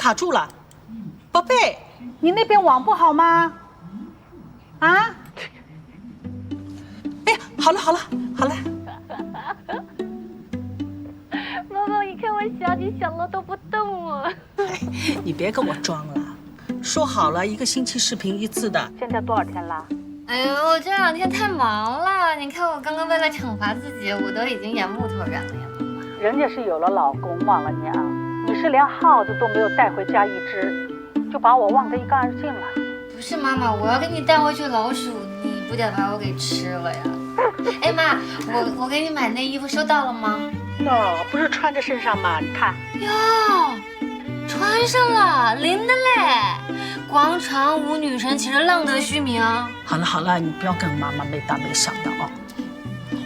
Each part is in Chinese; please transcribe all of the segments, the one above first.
卡住了，宝贝，你那边网不好吗？啊？哎呀，好了好了好了。妈妈，你看我小你小了都不动了。哎，你别跟我装了，说好了1个星期视频1次的，现在多少天了？哎呦，我这2天太忙了。你看我刚刚为了惩罚自己，我都已经演木头人了呀，妈妈。人家是有了老公忘了娘，你是连耗子都没有带回家1只，就把我忘得一干二净了。不是妈妈，我要给你带回去老鼠，你不得把我给吃了呀？哎妈，我给你买那衣服收到了吗？不是穿着身上吗？你看，哟，穿上了，灵的嘞！广场舞女神岂是浪得虚名？好了好了，你不要跟妈妈没大没小的哦。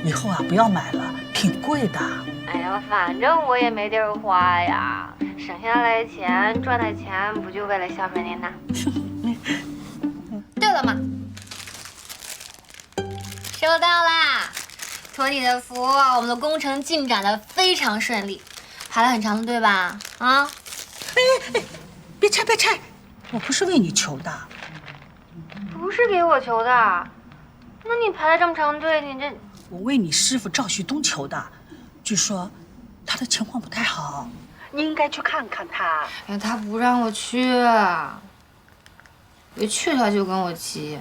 以后啊，不要买了，挺贵的。哎呀，反正我也没地儿花呀，省下来钱赚的钱，不就为了孝顺您呐？对了嘛，收到啦！托你的福，我们的工程进展的非常顺利，排了很长的队吧？啊！哎，别拆别拆，我不是为你求的。不是给我求的，那你排了这么长队，你这……我为你师傅赵旭东求的，据说他的情况不太好，你应该去看看他。哎，他不让我去，一去他就跟我急。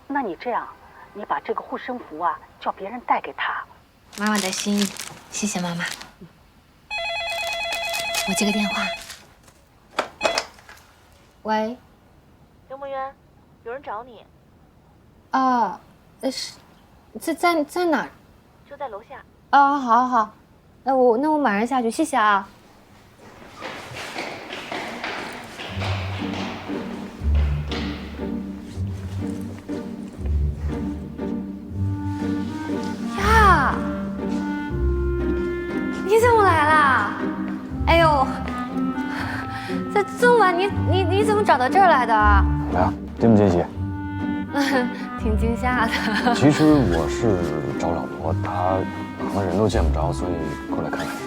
那你这样，你把这个护身符啊，叫别人带给他。妈妈的心意，谢谢妈妈。我接个电话。喂，刘梦渊，有人找你，啊，是，在哪儿？就在楼下。啊，好，好，好，那我马上下去，谢谢啊。呀，你怎么来啦？哎呦，这么晚，你怎么找到这儿来的？来啊，惊不惊喜？挺惊吓的。其实我是找老罗，他好像人都见不着，所以过来看看你。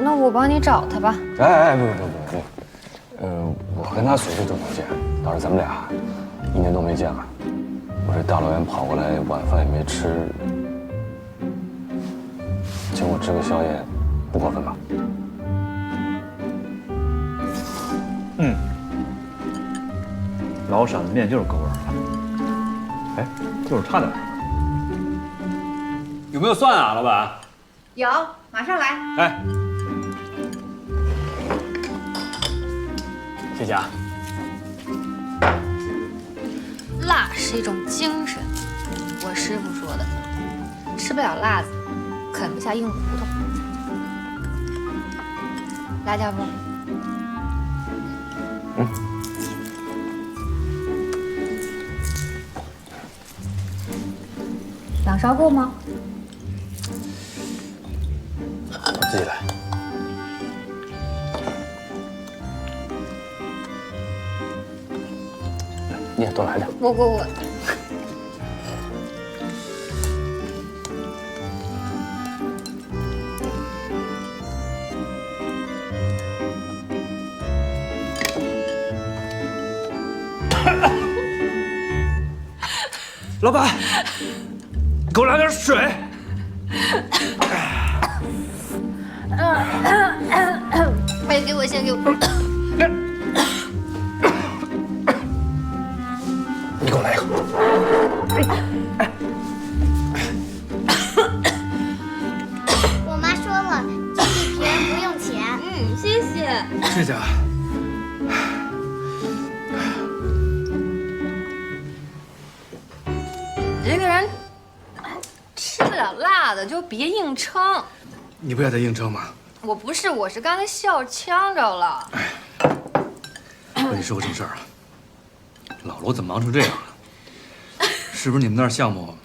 那我帮你找他吧。哎，不，我跟他随时都能见，倒是咱们俩1年都没见了。我这大老远跑过来，晚饭也没吃，请我吃个宵夜，不过分吧？老陕的面就是够味儿的，哎，就是差点。有没有蒜啊，老板？有，马上来。哎，谢谢啊。辣是一种精神，我师傅说的，吃不了辣子，啃不下硬骨头。来，家夫。2勺够吗？我自己来。你也多来点。我。老板，给我来点水。哎，给我先给我。你给我来一个。我妈说了，救济别人不用钱。谢谢。谢谢啊。这个人吃不了辣的就别硬撑。你不也得硬撑吗？我不是，我是刚才笑呛着了。我跟你说个正事儿啊，老罗怎么忙成这样了？是不是你们那儿项目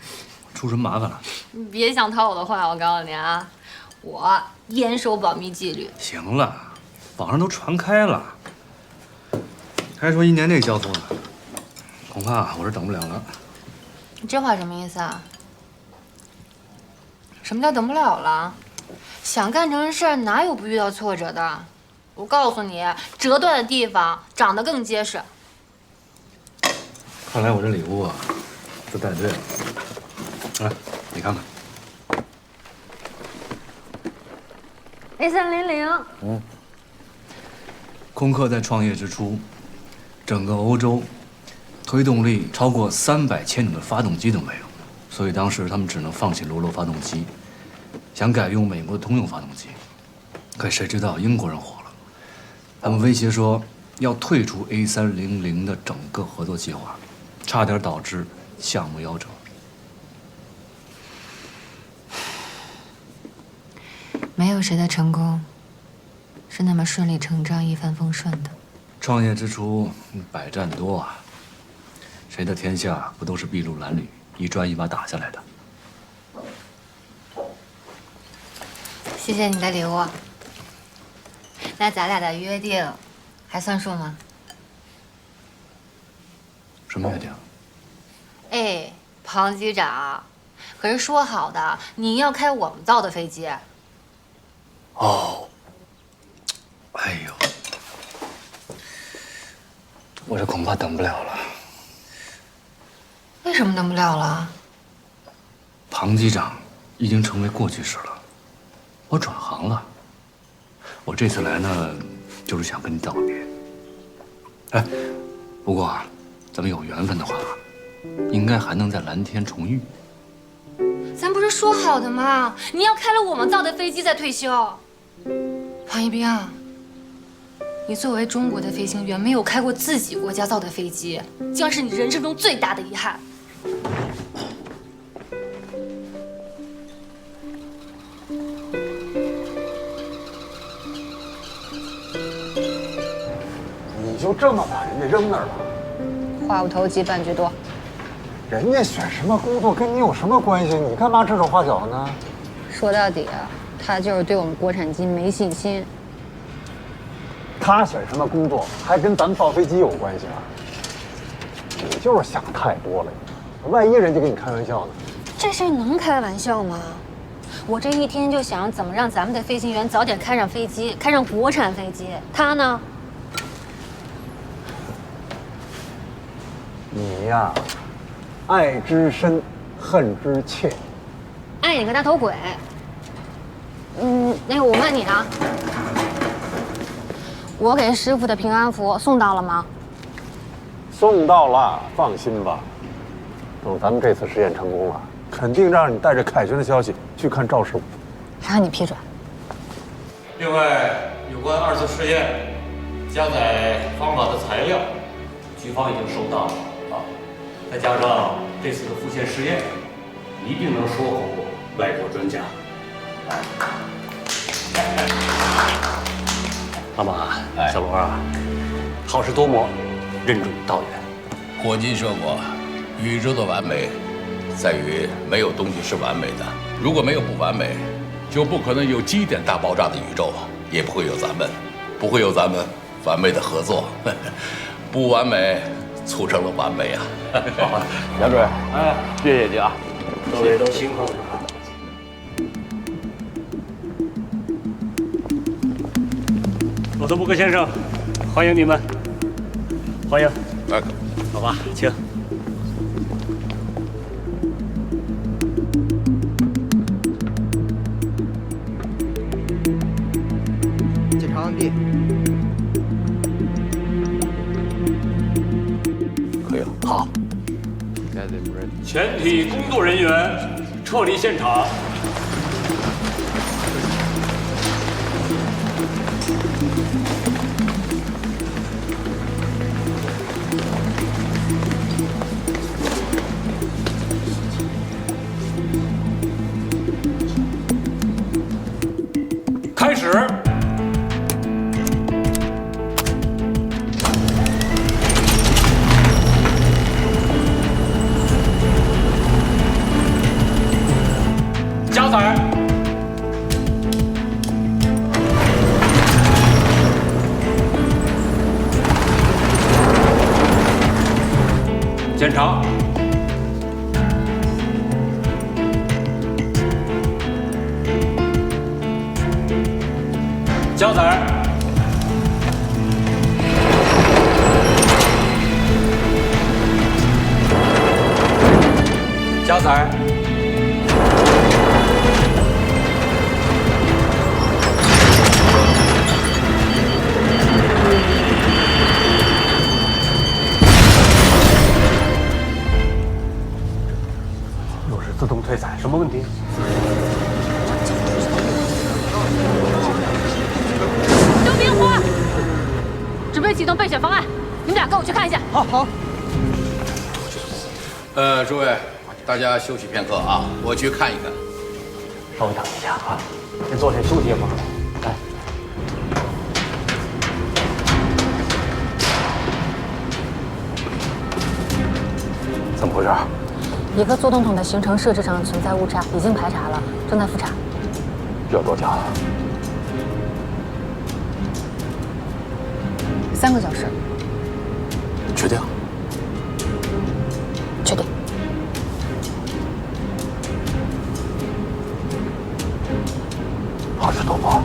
出什么麻烦了？你别想套我的话，我告诉你啊，我严守保密纪律。行了，网上都传开了，还说1年内交付呢，恐怕我是等不了了。你这话什么意思啊？什么叫等不了了？想干成事儿，哪有不遇到挫折的？我告诉你，折断的地方长得更结实。看来我这礼物啊，都带对了。来，你看看。A300。空客在创业之初，整个欧洲推动力超过300千米的发动机都没有，所以当时他们只能放弃罗洛发动机，想改用美国的通用发动机。可谁知道英国人火了，他们威胁说要退出 A300的整个合作计划，差点导致项目夭折。没有谁的成功是那么顺理成章、一帆风顺的。创业之初百战多啊，谁的天下不都是筚路蓝缕，一砖一瓦打下来的？谢谢你的礼物。那咱俩的约定还算数吗？什么约定？哎，庞机长，可是说好的你要开我们造的飞机。哦，哎呦，我这恐怕等不了了。为什么等不了了？庞机长已经成为过去式了，我转行了。我这次来呢，就是想跟你道个别。哎，不过啊，咱们有缘分的话，应该还能在蓝天重遇。咱不是说好的吗？你要开了我们造的飞机再退休。庞一冰，你作为中国的飞行员，没有开过自己国家造的飞机，将是你人生中最大的遗憾。你就这么把人家扔那儿了？话不投机半句多。人家选什么工作跟你有什么关系？你干嘛指手画脚呢？说到底啊，他就是对我们国产机没信心。他选什么工作还跟咱们造飞机有关系啊？你就是想太多了，万一人家跟你开玩笑呢？这事能开玩笑吗？我这一天就想怎么让咱们的飞行员早点开上飞机，开上国产飞机。他呢？你呀，爱之深，恨之切。爱你个大头鬼！那个我问你呢，我给师傅的平安符送到了吗？送到了，放心吧。等咱们这次实验成功了，肯定让你带着凯旋的消息去看赵师傅。还要你批准。另外，有关2次试验加载方法的材料，局方已经收到了啊。再加上这次的复现试验，一定能说服外国专家。阿玛，小罗啊，好事多磨，任重道远。霍金说过，宇宙的完美在于没有东西是完美的。如果没有不完美，就不可能有基点大爆炸的宇宙，也不会有咱们，不会有咱们完美的合作。不完美促成了完美啊！杨主任，谢谢你啊，各位都辛苦了。罗特布克先生，欢迎你们，欢迎。好吧，请。检查完毕。可以了。好。全体工作人员撤离现场。开始。加载。检查。加载。载。又是自动退载，什么问题？都别慌，准备启动备选方案，你们俩跟我去看一下。好。诸位，大家休息片刻啊，我去看一看。稍微等一下啊，先坐下休息一会儿。来。怎么回事？一个做动筒的行程设置上存在误差，已经排查了，正在复查。要多久？3个小时。确定？确定。20多步。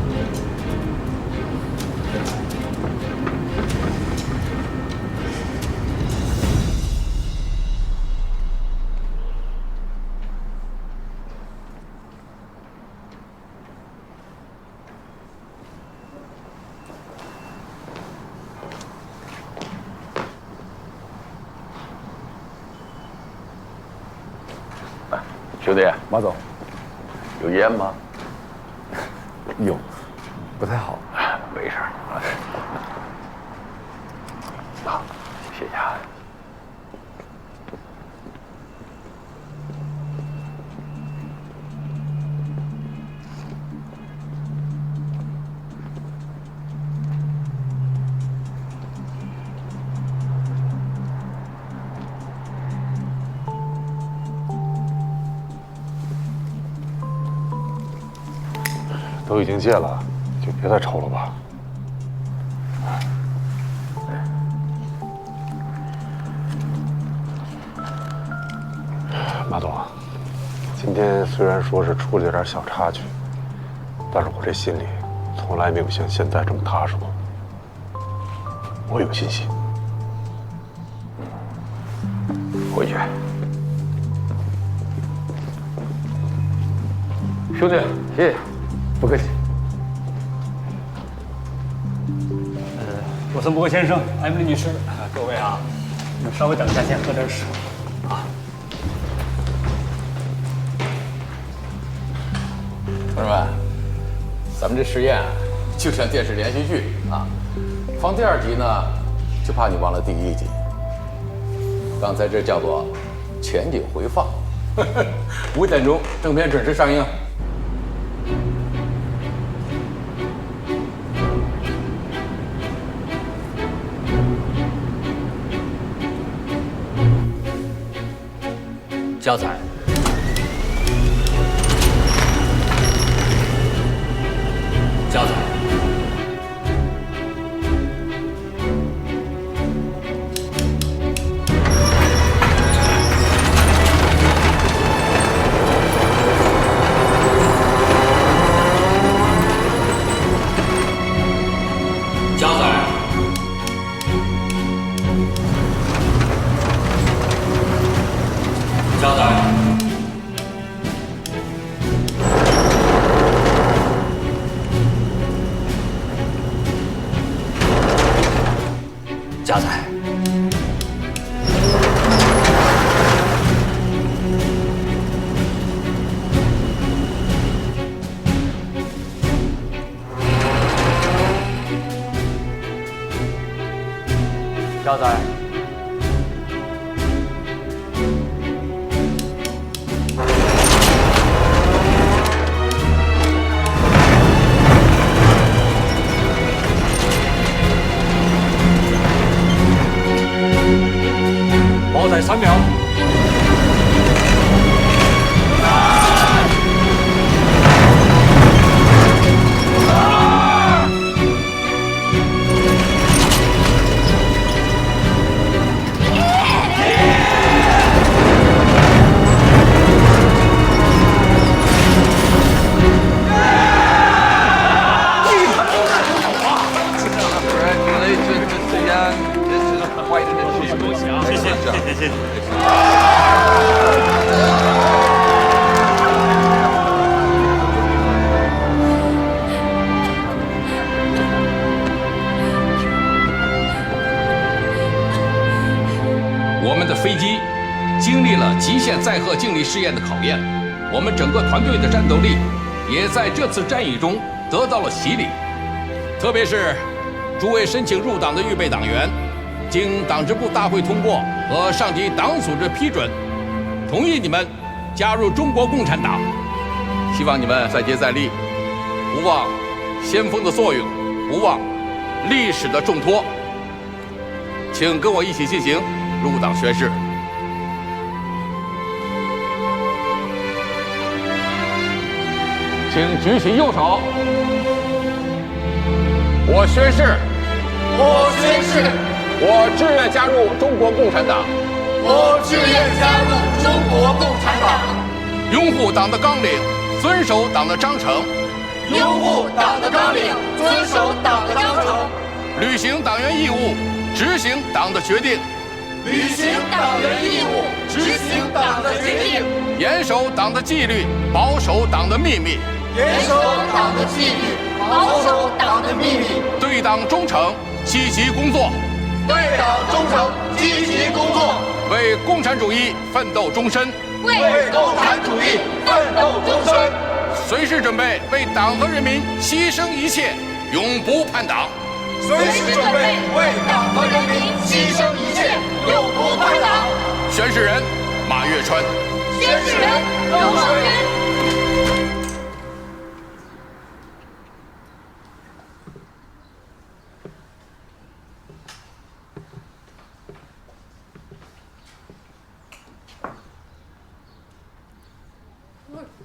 兄弟，马总，有烟吗？有，不太好。没事儿。好，谢谢啊。都已经戒了，就别再抽了吧。马总，今天虽然说是出了点小插曲，但是我这心里从来没有像现在这么踏实过。我有信心。回去。兄弟，谢谢，不客气。佐森伯格先生，艾米丽女士，各位啊，你们稍微等一下，先喝点水啊。同志们，咱们这实验就像电视连续剧啊，放第2集呢，就怕你忘了第1集。刚才这叫做前景回放。5点钟正片准时上映。加载。加载。加载。加载。加载。加载。保载3秒。谢谢。的飞机经历了极限载荷静力试验的考验，我们整个团队的战斗力也在这次战役中得到了洗礼。特别是诸位申请入党的预备党员，经党支部大会通过和上级党组织批准，同意你们加入中国共产党。希望你们再接再厉，不忘先锋的作用，不忘历史的重托。请跟我一起进行入党宣誓。请举起右手。我宣誓，我宣誓，我志愿加入中国共产党，我志愿加入中国共产党，拥护党的纲领，遵守党的章程，拥护党的纲领，遵守党的章程，履行党员义务，执行党的决定，履行党员义务，执行党的决定，严守党的纪律，保守党的秘密，严守党的纪律，保守党的秘密，对党忠诚，积极工作，对党忠诚，积极工作，为共产主义奋斗终身，为共产主义奋斗终身，随时准备为党和人民牺牲一切，永不叛党。随时准备为党和人民牺牲一切，永不叛党。宣誓人马跃川。宣誓人刘少云。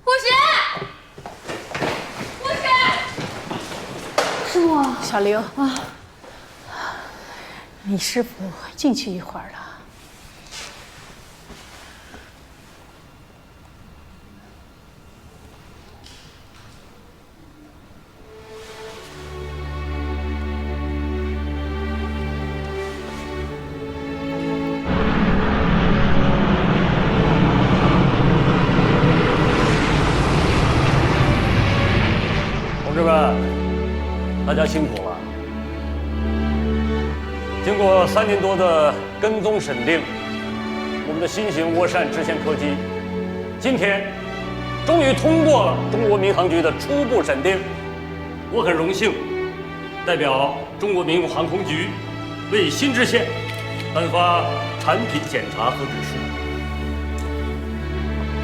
护士，护士，师傅，小刘啊，你师傅进去一会儿了。同志们，大家辛苦了。经过3年多的跟踪审定，我们的新型涡扇支线客机今天终于通过了中国民航局的初步审定。我很荣幸代表中国民用航空局为新支线颁发产品检查核指数。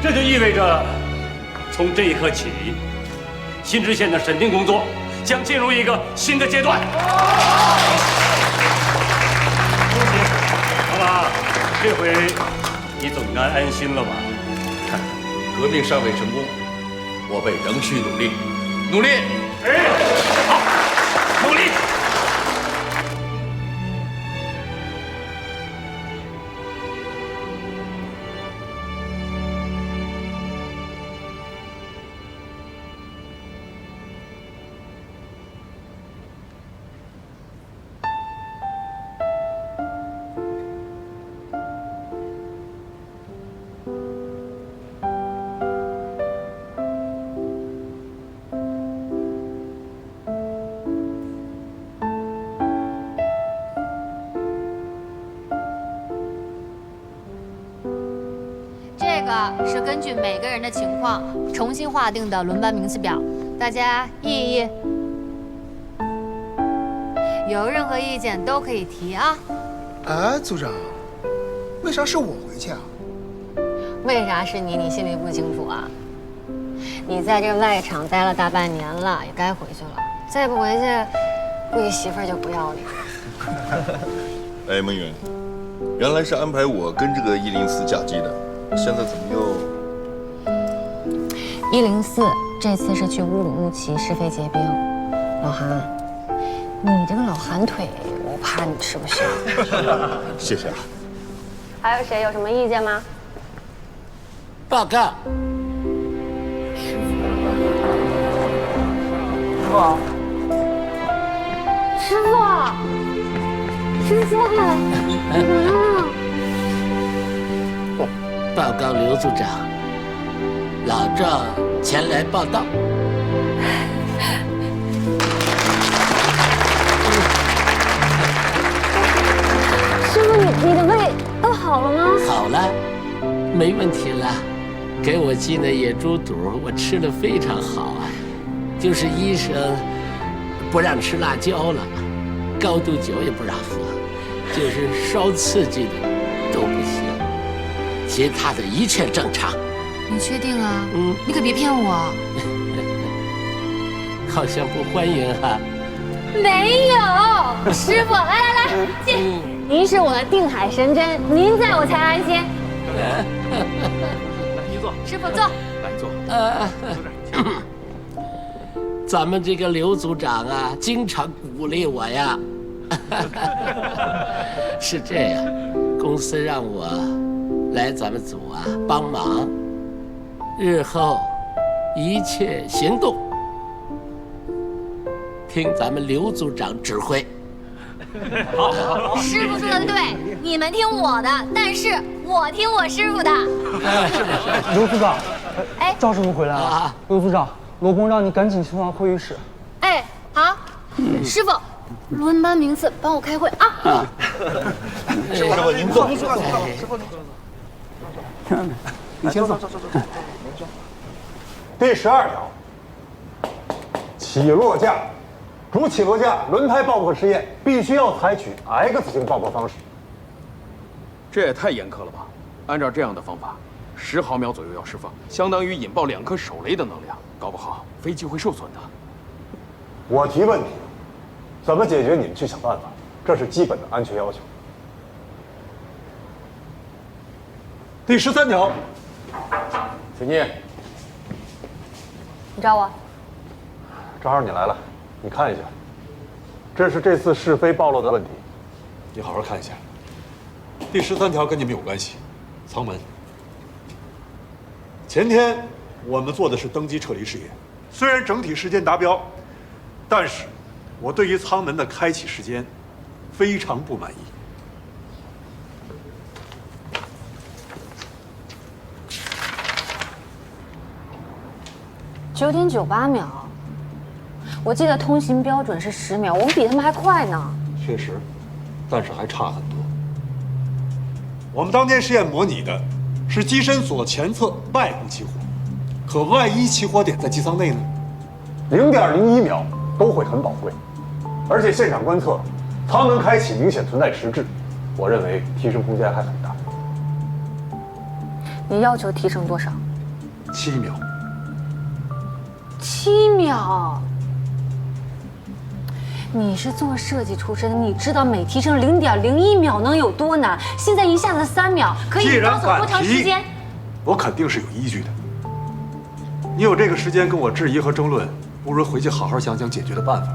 这就意味着，从这一刻起，新支线的审定工作将进入一个新的阶段。恭喜，老马，这回你总该安心了吧？革命尚未成功，我辈仍需努力，努力。好，努力。是根据每个人的情况重新划定的轮班名次表，大家议一议。有任何意见都可以提啊。哎，组长，为啥是我回去啊？为啥是你？你心里不清楚啊？你在这外场待了大半年了，也该回去了。再不回去，估计媳妇儿就不要你了。哎，孟远，原来是安排我跟这个104假机的。现在怎么又？104这次是去乌鲁木齐试飞结冰。老韩，你这个老寒腿，我怕你吃不消。谢谢啊。还有谁有什么意见吗？报告。师傅。报告刘组长，老赵前来报道。师傅，你的胃都好了吗？好了，没问题了。给我寄那野猪肚，我吃的非常好啊。就是医生不让吃辣椒了，高度酒也不让喝，就是稍刺激的都不行，其他的一切正常。你确定啊？你可别骗我。好像不欢迎哈。没有，师傅，来，进。您是我的定海神针，您在我才安心。来，您坐。师傅坐。来坐。咱们这个刘组长啊，经常鼓励我呀。是这样，公司让我来咱们组啊帮忙，日后一切行动听咱们刘组长指挥。好，师傅说的对，你们听我的，但是我听我师傅的。刘组长，赵师傅回来了。刘组长，罗工让你赶紧去往会议室。哎，好，师傅，轮班名次帮我开会啊。师傅，您坐。师傅，你先坐。第12条，起落架。如起落架轮胎爆破试验必须要采取 X 型爆破方式。这也太严苛了吧！按照这样的方法，10毫秒左右要释放，相当于引爆2颗手雷的能量，搞不好飞机会受损的。我提问题，怎么解决你们去想办法，这是基本的安全要求。第13条，请进。你找我？正好你来了。你看一下，这是这次试飞暴露的问题，你好好看一下。第13条跟你们有关系，舱门。前天我们做的是登机撤离试验，虽然整体时间达标，但是我对于舱门的开启时间非常不满意。9.98秒。我记得通行标准是10秒，我们比他们还快呢。确实，但是还差很多。我们当天试验模拟的是机身左前侧外部起火，可万一起火点在机舱内呢？0.01秒都会很宝贵，而且现场观测，舱门开启明显存在迟滞，我认为提升空间还很大。你要求提升多少？7秒。7秒。你是做设计出身的，你知道每提升0.01秒能有多难？现在一下子3秒，可以高走多长时间？我肯定是有依据的。你有这个时间跟我质疑和争论，不如回去好好想想解决的办法。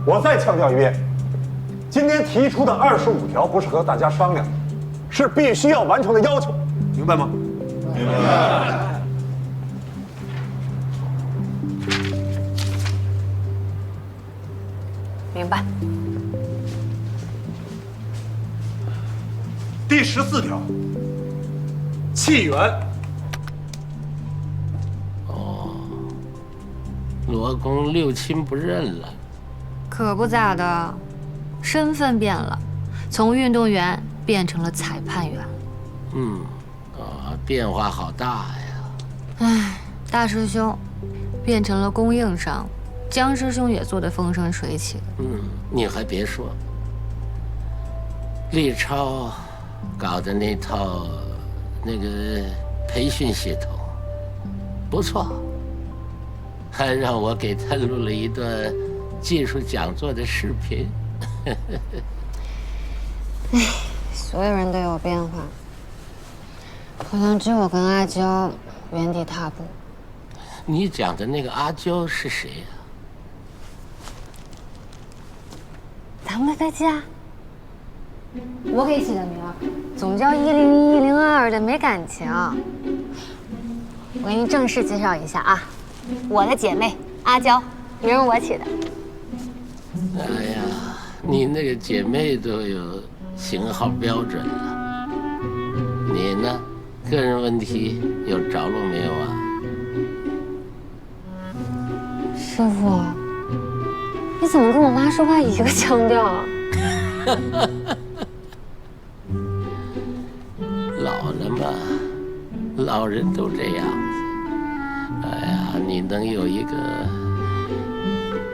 我再强调一遍，今天提出的25条不是和大家商量，是必须要完成的要求，明白吗？明白。明白。第14条，气源。罗公六亲不认了，可不咋的，身份变了，从运动员变成了裁判员。变化好大呀。唉，大师兄变成了供应商。江师兄也做得风生水起的。你还别说，立超搞的那套那个培训系统不错，还让我给他录了一段技术讲座的视频。所有人都有变化，好像只有我跟阿娇原地踏步。你讲的那个阿娇是谁呀？咱们的飞机啊，我给起的名儿，总叫101、102的，没感情。我给你正式介绍一下啊，我的姐妹阿娇，名儿我起的。哎呀，你那个姐妹都有型号标准了，你呢？个人问题有着落没有啊？师傅，你怎么跟我妈说话一个腔调啊？老了嘛，老人都这样子。哎呀，你能有一个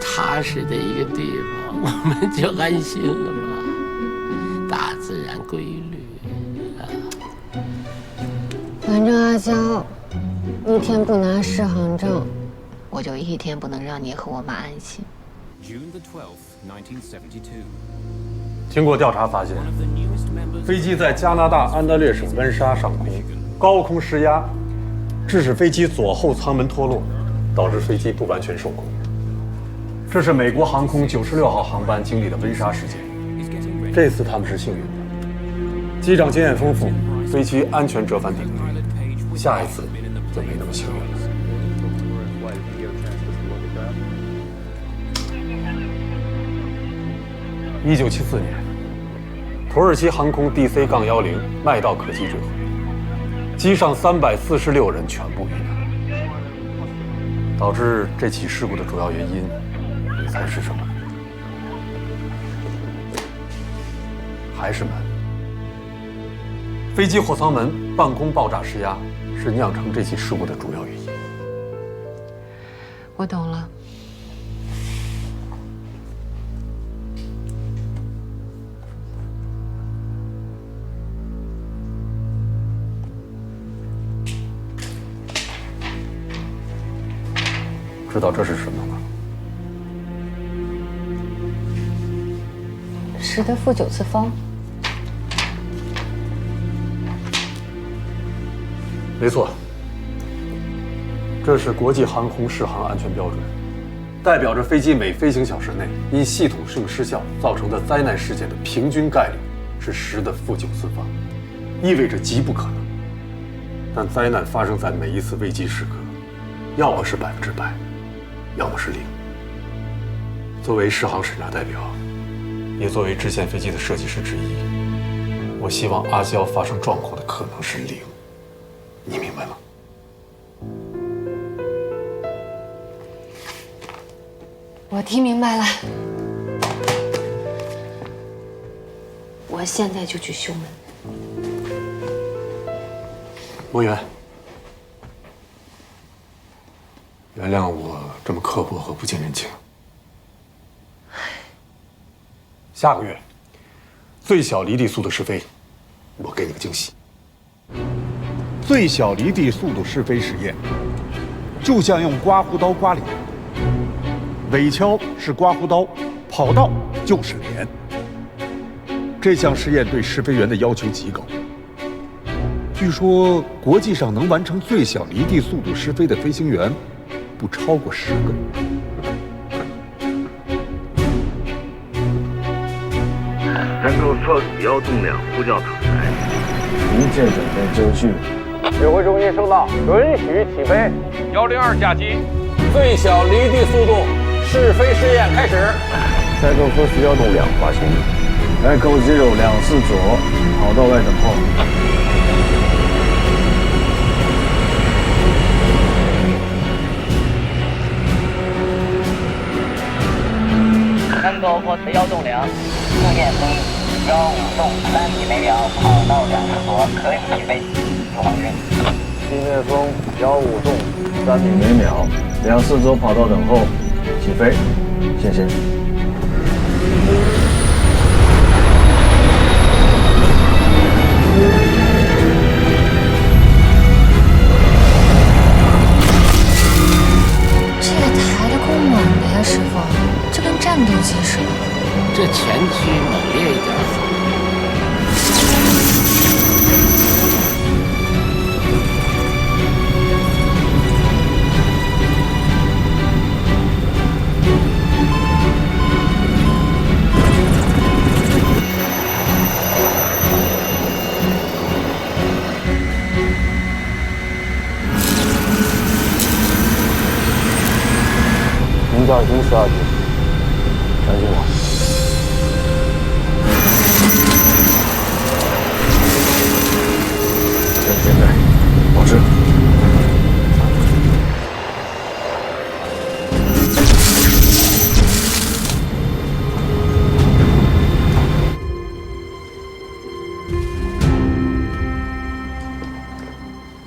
踏实的一个地方，我们就安心了嘛。大自然规律啊。反正阿娇一天不拿适航证，我就一天不能让你和我妈安心。经过调查发现，飞机在加拿大安大略省温莎上空高空失压，致使飞机左后舱门脱落，导致飞机不完全受控。这是美国航空96号航班经历的温莎事件。这次他们是幸运的，机长经验丰富，飞机安全折返顶队。下一次就没那么幸运了。1974年，土耳其航空 DC-10麦道客机坠毁，机上346人全部遇难。导致这起事故的主要原因，你猜是什么？还是门。飞机货舱门半空爆炸失压，是酿成这起事故的主要原因。我懂了。知道这是什么吗10的负9次方。没错，这是国际航空适航安全标准，代表着飞机每飞行小时内因系统性失效造成的灾难事件的平均概率是10的负9次方，意味着极不可能。但灾难发生在每一次危机时刻，要么是100%，要么是0。作为适航审查代表，也作为支线飞机的设计师之一，我希望阿娇发生状况的可能是0。你明白吗？我听明白了，我现在就去修门。莫言，原谅我这么刻薄和不近人情。下个月，最小离地速度试飞，我给你个惊喜。最小离地速度试飞实验，就像用刮胡刀刮脸，尾锹是刮胡刀，跑道就是脸。这项实验对试飞员的要求极高。据说国际上能完成最小离地速度试飞的飞行员，不超过10个。山口测主要重量呼叫塔台，一切准备就绪。指挥中心收到，允许起飞。102架机，最小离地速度试飞试验开始。赛道说需要动2滑行，Echo 024左，跑道外等候。山口4要动2，速电风150动3米每秒，跑道展示所可以起飞。主航员。地面风15动3米每秒，24左跑道等候，起飞，谢谢。这个抬得够猛的呀，师傅，这跟战斗机似的。这前驱猛烈一点好。名叫英12局，相信我。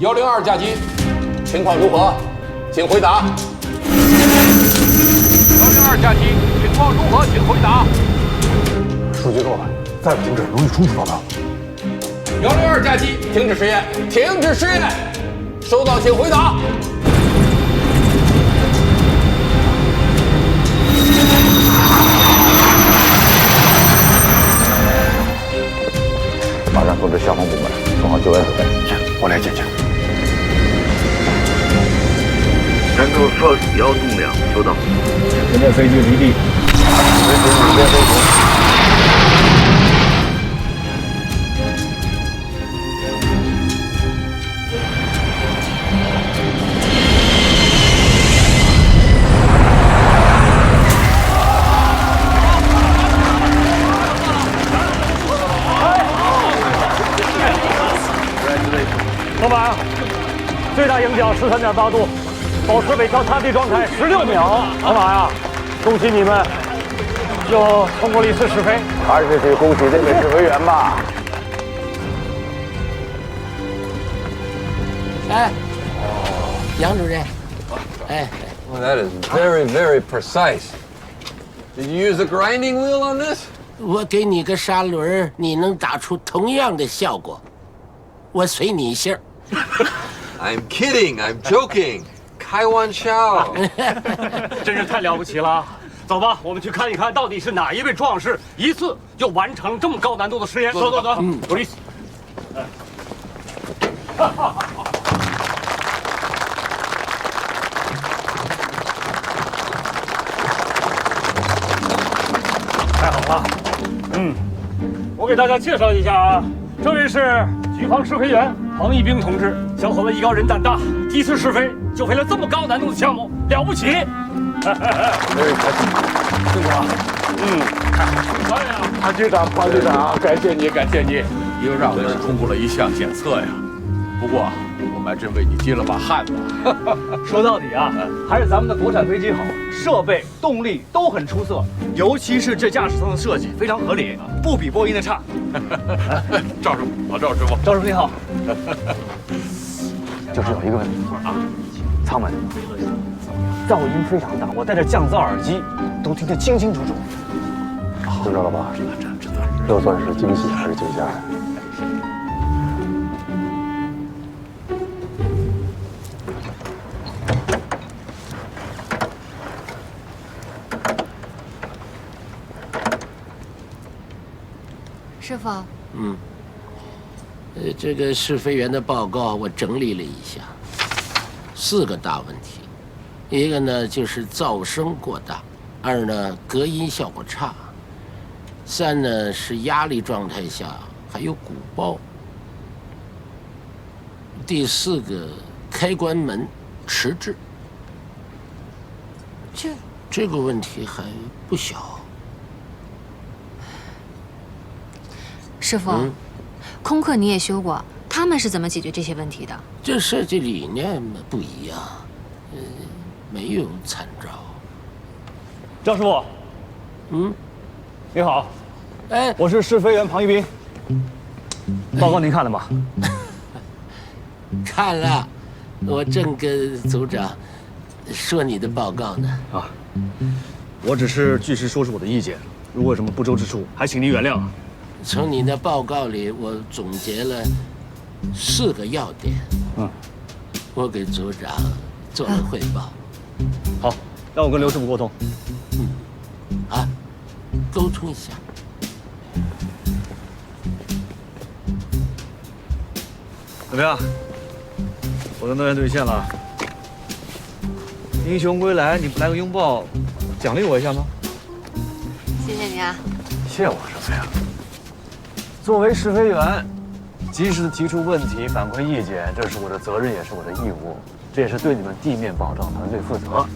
102驾机，情况如何？请回答。102驾机，情况如何？请回答。数据够了，再不停止，容易冲突报告。 102驾机，停止试验，停止试验。收到，请回答。马上通知消防部门，做好救援准备。我来解决。山头4要动2，收到。现在飞机离地，执行午间飞行。 老板，最大影响13.8度，保持尾桥踏地状态16秒。老板啊，恭喜你们又通过了一次试飞。还是去恭喜这位试飞员吧。哎，杨主任，哎。 Well, that is very, very precise. Did you use a grinding wheel on this? 我给你个砂轮，你能打出同样的效果，我随你姓。I'm kidding. I'm joking. 开玩笑。真是太了不起了！走吧，我们去看一看，到底是哪一位壮士一次就完成这么高难度的实验。走。有意思。太好了，我给大家介绍一下啊，这位是局方试飞员黄一兵同志，小伙子艺高人胆大，第一次试飞就飞了这么高难度的项目，了不起！队长，哎呀，潘局长，感谢你，又让我们通过了一项检测呀。不过我们还真为你接了把汗呢。说到底啊，还是咱们的国产飞机好，设备、动力都很出色，尤其是这驾驶舱的设计非常合理，不比波音的差。赵师傅，老赵师傅，赵师傅你好。就是有一个问题啊，舱门噪音非常大，我戴着降噪耳机都听得清清楚楚。知道了吧？这算是惊喜还是惊吓呀？ 师傅，这个试飞员的报告我整理了一下，4个大问题，一个呢就是噪声过大，2呢隔音效果差，3呢是压力状态下还有鼓包，第4个开关门迟滞。这个问题还不小。 师傅，空客你也修过，他们是怎么解决这些问题的？这设计理念不一样，没有参照。张师傅，你好，哎，我是试飞员庞一兵。报告您看了吗？看了，我正跟组长说你的报告呢。啊，我只是据实说出我的意见，如果有什么不周之处，还请您原谅。 从你的报告里，我总结了4个要点。我给组长做了汇报。好，让我跟刘师傅沟通。沟通一下。怎么样？我的诺言兑现了。英雄归来，你不来个拥抱，奖励我一下吗？谢谢你啊。谢我什么呀？ 作为试飞员，及时的提出问题、反馈意见，这是我的责任，也是我的义务，这也是对你们地面保障团队负责。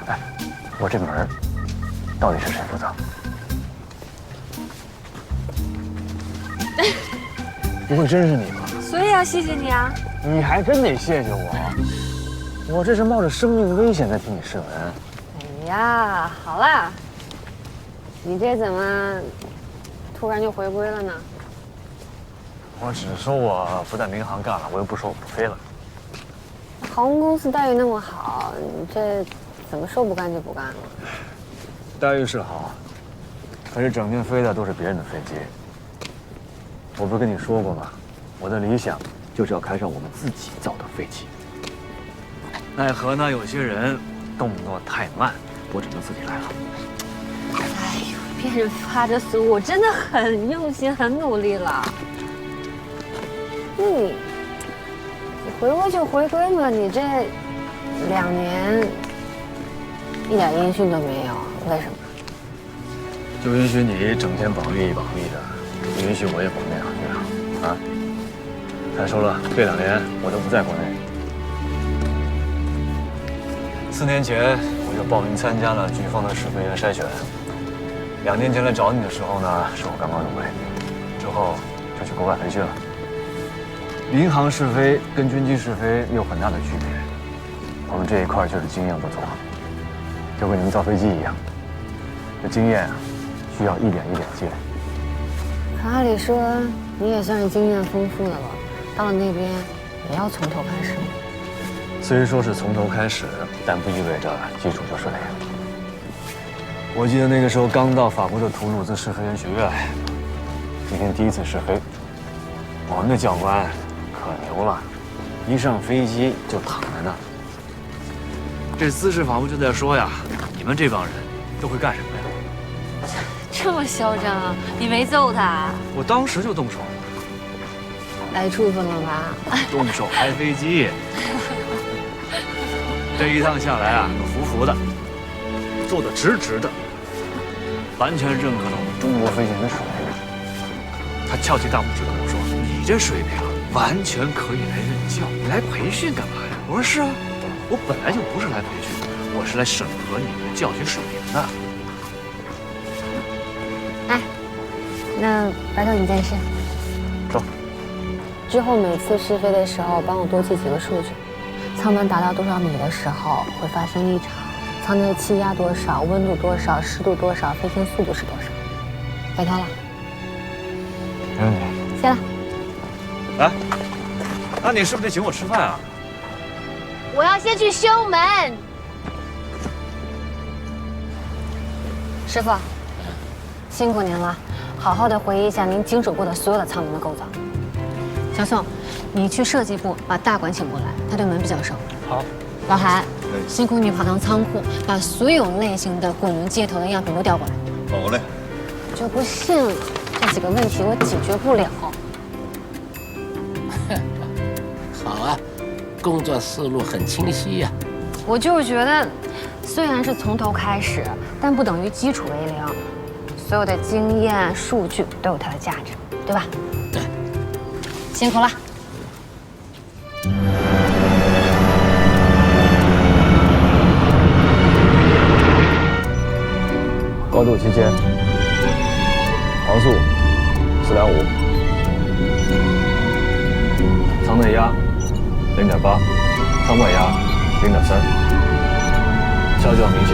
哎，我这门到底是谁负责？不会真是你吧？所以要谢谢你啊！你还真得谢谢我，我这是冒着生命危险在替你试文。哎呀，好啦，你这怎么？ 突然就回归了呢？我只是说我不在民航干了，我又不说我不飞了。航空公司待遇那么好，你这怎么说不干就不干了？待遇是好，可是整天飞的都是别人的飞机。我不是跟你说过吗？我的理想就是要开上我们自己造的飞机。奈何呢，有些人动作太慢，我只能自己来了。哎呦，别人发着俗，我真的很用心、很努力了。那你回归就回归嘛，你这2年一点音讯都没有，为什么？就允许你整天保密保密的，不允许我也保密啊！再说了，这2年我都不在国内。4年前我就报名参加了军方的试飞员筛选。2年前来找你的时候呢，是我刚刚入围，之后就去国外培训了。民航试飞跟军机试飞有很大的区别，我们这一块就是经验不足，就跟你们造飞机一样，这经验啊，需要一点一点积累。可按理说你也算是经验丰富的了，到了那边也要从头开始吗？虽说是从头开始，但不意味着基础就是零。我记得那个时候刚到法国的图鲁兹试飞员学院，那天第一次试飞，我们的教官可牛了，一上飞机就躺在那儿。这姿势仿佛就在说呀，你们这帮人都会干什么呀？这么嚣张啊！你没揍他？我当时就动手，来处分了吧？动手开飞机。这一趟下来啊，服服的，坐得直直的，完全认可了我们中国飞行的水平。他翘起大拇指跟我说：“你这水平完全可以来任教，你来培训干嘛呀？”我说：“是啊，我本来就不是来培训，我是来审核你们的教学水平的。”哎，那白头你件事。走。之后每次试飞的时候，帮我多记几个数据。舱门达到多少米的时候会发生异常，舱内气压多少，温度多少，湿度多少，飞行速度是多少？拜托了。没问题。谢了。哎，那你是不是得请我吃饭啊？我要先去修门。师傅，辛苦您了，好好的回忆一下您经手过的所有的舱门的构造。小宋，你去设计部把大管请过来，他对门比较熟。好。老韩，辛苦你跑趟仓库，把所有类型的滚轮接头的样品都调过来。好嘞。我就不信了，这几个问题我解决不了。好啊，工作思路很清晰呀。我就是觉得，虽然是从头开始，但不等于基础为零。所有的经验、数据都有它的价值，对吧？对。辛苦了。高度期间，航速425，舱内压0.8，舱外压0.3，消降明显。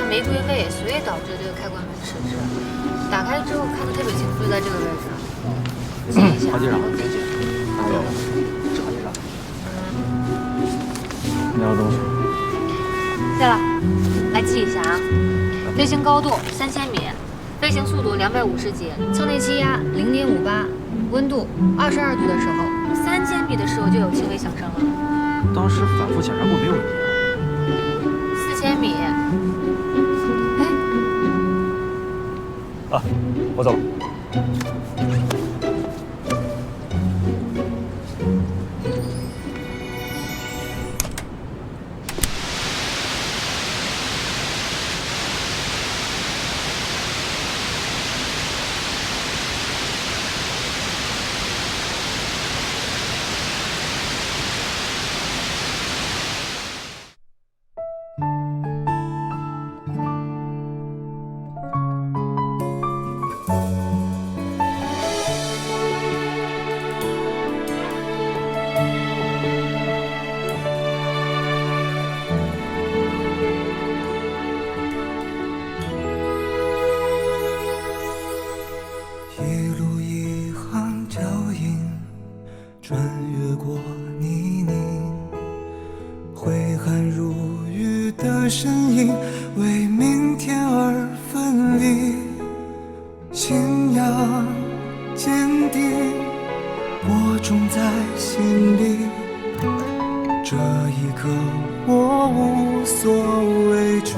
没归位，所以导致这个开关门迟滞。打开之后看得特别清楚，就在这个位置。记一下。滑机上，别解。是滑机上。没有东西。对了，来记一下啊。飞行高度3000米，飞行速度250节，舱内气压0.58，温度22度的时候，3000米的时候就有轻微响声了。当时反复检查过，没有问题啊。4000米。啊，我走了。的身影为明天而分离，信仰坚定播种在心里，这一刻我无所畏惧。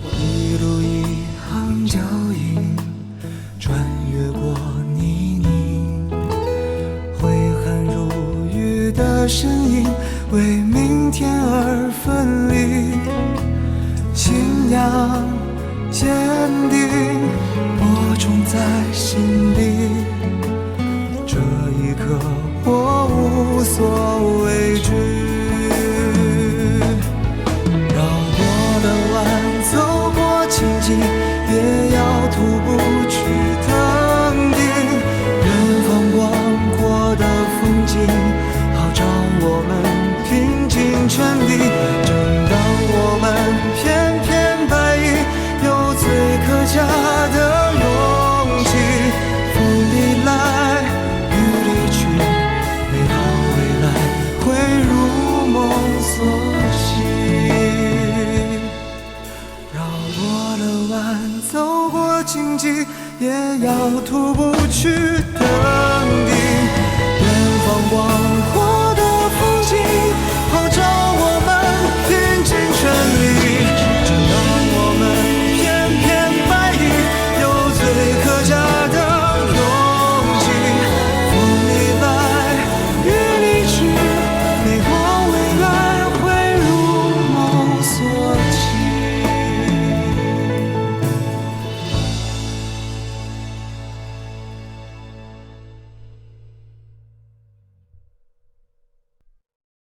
一路一行脚印，穿越过泥泞，挥汗如雨的身影为明天而分离，信仰坚定播种在心里，这一刻我无所畏惧。